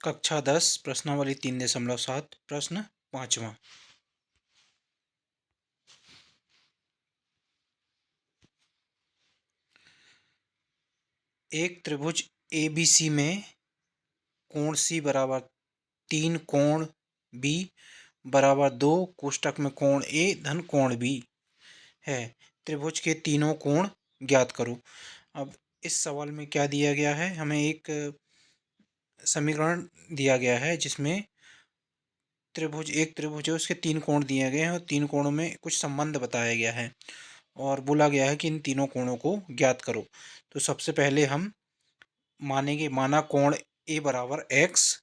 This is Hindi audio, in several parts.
कक्षा 10 प्रश्नावली 3.7 प्रश्न 5वां। एक त्रिभुज ABC में कोण C बराबर 3 कोण B बराबर 2 कोष्टक में कोण A धन कोण B है। त्रिभुज के तीनों कोण ज्ञात करो। अब इस सवाल में क्या दिया गया है, हमें एक समीकरण दिया गया है जिसमें एक त्रिभुज है, उसके तीन कोण दिए गए हैं और तीन कोणों में कुछ संबंध बताया गया है और बोला गया है कि इन तीनों कोणों को ज्ञात करो। तो सबसे पहले हम माना कोण ए बराबर x,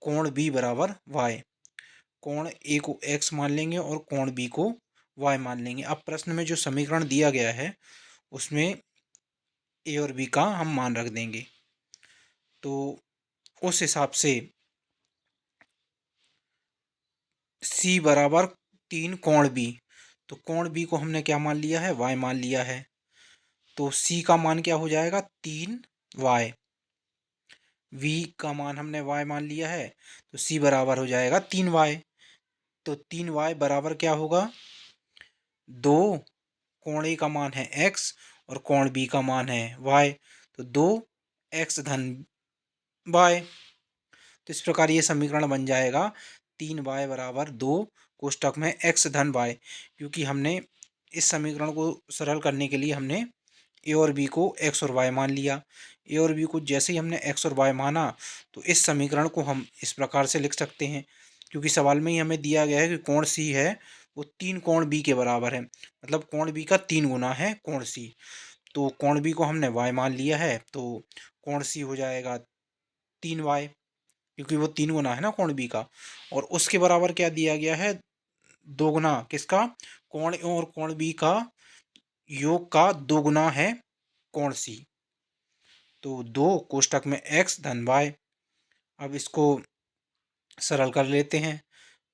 कोण बी बराबर y। कोण ए को x मान लेंगे और कोण बी को y मान लेंगे। अब प्रश्न में जो समीकरण दिया गया है उसमें ए और बी का हम मान रख देंगे। तो उस हिसाब से c बराबर 3 कोण बी, तो कोण बी को हमने क्या मान लिया है, y मान लिया है। तो c का मान क्या हो जाएगा, 3y। v का मान हमने y मान लिया है, तो c बराबर हो जाएगा 3y। तो 3y बराबर क्या होगा, 2 कोण ए का मान है x और कोण बी का मान है y, तो 2x धन y। तो इस प्रकार ये समीकरण बन जाएगा 3y बराबर 2 कोष्टक में x धन y। क्योंकि हमने इस समीकरण को सरल करने के लिए हमने ए और बी को x और y मान लिया। ए और बी को जैसे ही हमने x और y माना तो इस समीकरण को हम इस प्रकार से लिख सकते हैं, क्योंकि सवाल में ही हमें दिया गया है कि कोण C है वो 3 कोण B के बराबर है, मतलब कोण B का 3 गुना है कोण C। तो कोण B को हमने y मान लिया है, तो कोण C हो जाएगा 3y, क्योंकि वो 3 गुना है ना कोण B का। और उसके बराबर क्या दिया गया है, 2 गुना किसका, कोण A और कोण B का योग का 2 गुना है कोण C। तो 2 कोष्टक में x धन y। अब इसको सरल कर लेते हैं।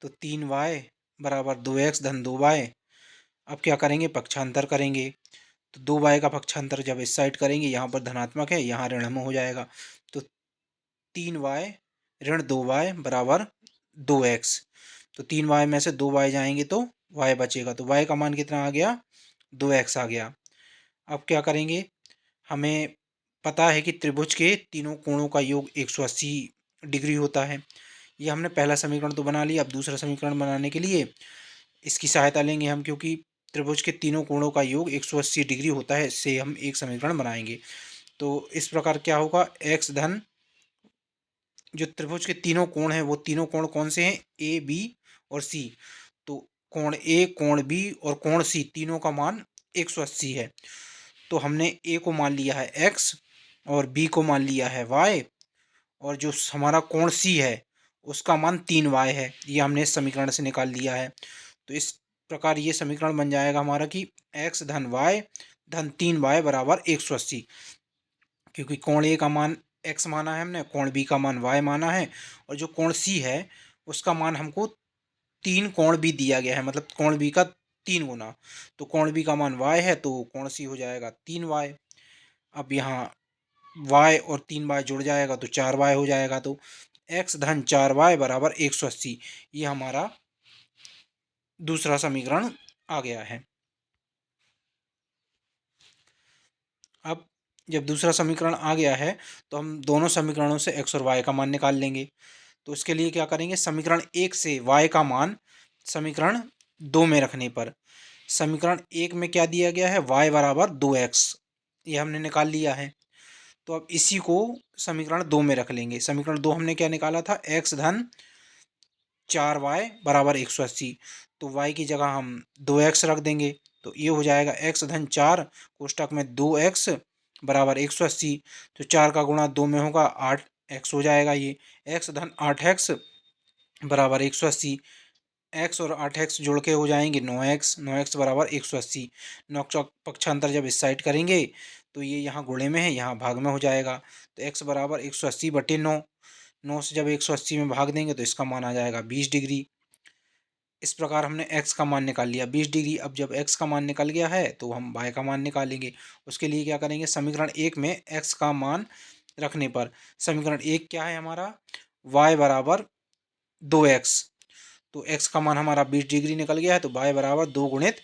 तो 3y बराबर 2x धन 2y। अब क्या करेंगे, पक्षांतर करेंगे। तो 2y का पक्षांतर जब इस साइड करेंगे, यहाँ पर धनात्मक है, यहाँ ऋण में हो जाएगा। तो 3y ऋण 2y बराबर 2x। तो 3y में से 2y जाएंगे तो y बचेगा। तो y का मान कितना आ गया, 2x आ गया। अब क्या करेंगे, हमें पता है कि त्रिभुज के तीनों कोणों का योग 180 डिग्री होता है। ये हमने पहला समीकरण तो बना लिया। अब दूसरा समीकरण बनाने के लिए इसकी सहायता लेंगे हम, क्योंकि त्रिभुज के तीनों कोणों का योग 180 डिग्री होता है। इससे हम एक समीकरण बनाएंगे। तो इस प्रकार क्या होगा, x धन, जो त्रिभुज के तीनों कोण हैं वो तीनों कोण कौन से हैं, ए बी और सी। तो कोण ए, कोण बी और कोण सी तीनों का मान 180 है। तो हमने ए को मान लिया है x और बी को मान लिया है y, और जो हमारा कोण सी है उसका मान 3y है। ये हमने इस समीकरण से निकाल लिया है। तो इस प्रकार ये समीकरण बन जाएगा हमारा कि x धन y धन 3y बराबर 180। क्योंकि कोण ए का मान x माना है हमने, कोण बी का मान y माना है, और जो कोण सी है उसका मान हमको 3 कोण बी दिया गया है, मतलब कोण बी का 3 गुना। तो कोण बी का मान y है, तो कोण सी हो जाएगा 3y। अब यहाँ y और 3y जुड़ जाएगा तो 4y हो जाएगा। तो x धन 4y बराबर 180, ये हमारा दूसरा समीकरण आ गया है। अब जब दूसरा समीकरण आ गया है तो हम दोनों समीकरणों से x और y का मान निकाल लेंगे। तो इसके लिए क्या करेंगे, समीकरण 1 से y का मान समीकरण 2 में रखने पर, समीकरण 1 में क्या दिया गया है, y बराबर 2x, ये हमने निकाल लिया है। तो अब इसी को समीकरण 2 में रख लेंगे। समीकरण 2 हमने क्या निकाला था, x धन 4y बराबर 180। तो y की जगह हम 2x रख देंगे। तो ये हो जाएगा x धन 4 कोष्टक में 2x बराबर 180। तो 4 का गुणा 2 में होगा 8x हो जाएगा। ये x धन 8x बराबर 180। x और 8x जोड़ के हो जाएंगे 9x बराबर 180। 9 का पक्षांतर जब इस साइड करेंगे तो ये यहाँ गुणे में है, यहाँ भाग में हो जाएगा। तो x बराबर 180 बटे 9। 9 से जब 180 में भाग देंगे तो इसका मान आ जाएगा 20 डिग्री। इस प्रकार हमने x का मान निकाल लिया 20 डिग्री। अब जब x का मान निकल गया है तो हम y का मान निकालेंगे। उसके लिए क्या करेंगे, समीकरण 1 में x का मान रखने पर, समीकरण 1 क्या है हमारा, y बराबर 2x। तो x का मान हमारा 20 डिग्री निकल गया है, तो y बराबर 2 गुणित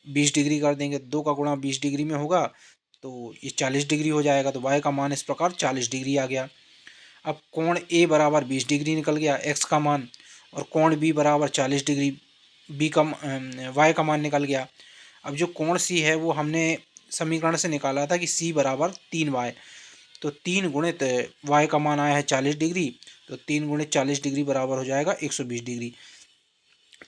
20 डिग्री कर देंगे। 2 का गुणा 20 डिग्री में होगा तो ये 40 डिग्री हो जाएगा। तो y का मान इस प्रकार 40 डिग्री आ गया। अब कोण a बराबर 20 डिग्री निकल गया x का मान, और कोण b बराबर 40 डिग्री b का y का मान निकल गया। अब जो कोण c है वो हमने समीकरण से निकाला था कि c बराबर 3y। तो 3 गुणित y का मान आया है 40 डिग्री, तो 3 गुणित 40 डिग्री बराबर हो जाएगा 120 डिग्री।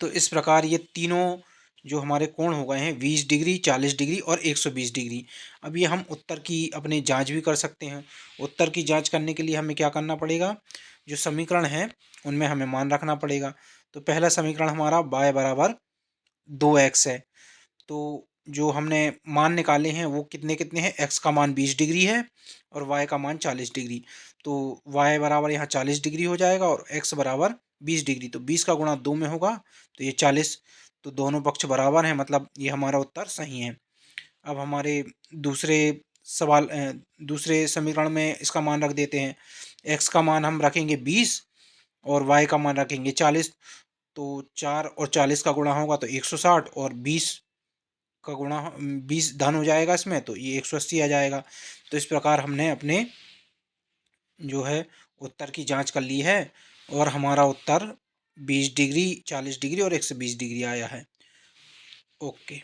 तो इस प्रकार ये तीनों जो हमारे कोण हो गए हैं 20 डिग्री, 40 डिग्री और 120 डिग्री। अब ये हम उत्तर की अपने जांच भी कर सकते हैं। उत्तर की जांच करने के लिए हमें क्या करना पड़ेगा, जो समीकरण है उनमें हमें मान रखना पड़ेगा। तो पहला समीकरण हमारा y बराबर 2x है। तो जो हमने मान निकाले हैं वो कितने कितने हैं, x का मान 20 डिग्री है और y का मान 40 डिग्री। तो y बराबर यहाँ 40 डिग्री हो जाएगा और x बराबर 20 डिग्री। तो 20 का गुणा 2 में होगा तो ये 40। तो दोनों पक्ष बराबर हैं, मतलब ये हमारा उत्तर सही है। अब हमारे दूसरे सवाल दूसरे समीकरण में इसका मान रख देते हैं। x का मान हम रखेंगे 20 और y का मान रखेंगे 40। तो 4 और 40 का गुणा होगा तो 160, और 20 का गुणा 20 धन हो जाएगा इसमें, तो ये 180 आ जाएगा। तो इस प्रकार हमने अपने जो है उत्तर की जांच कर ली है, और हमारा उत्तर 20 डिग्री, 40 डिग्री और 120 डिग्री आया है। ओके।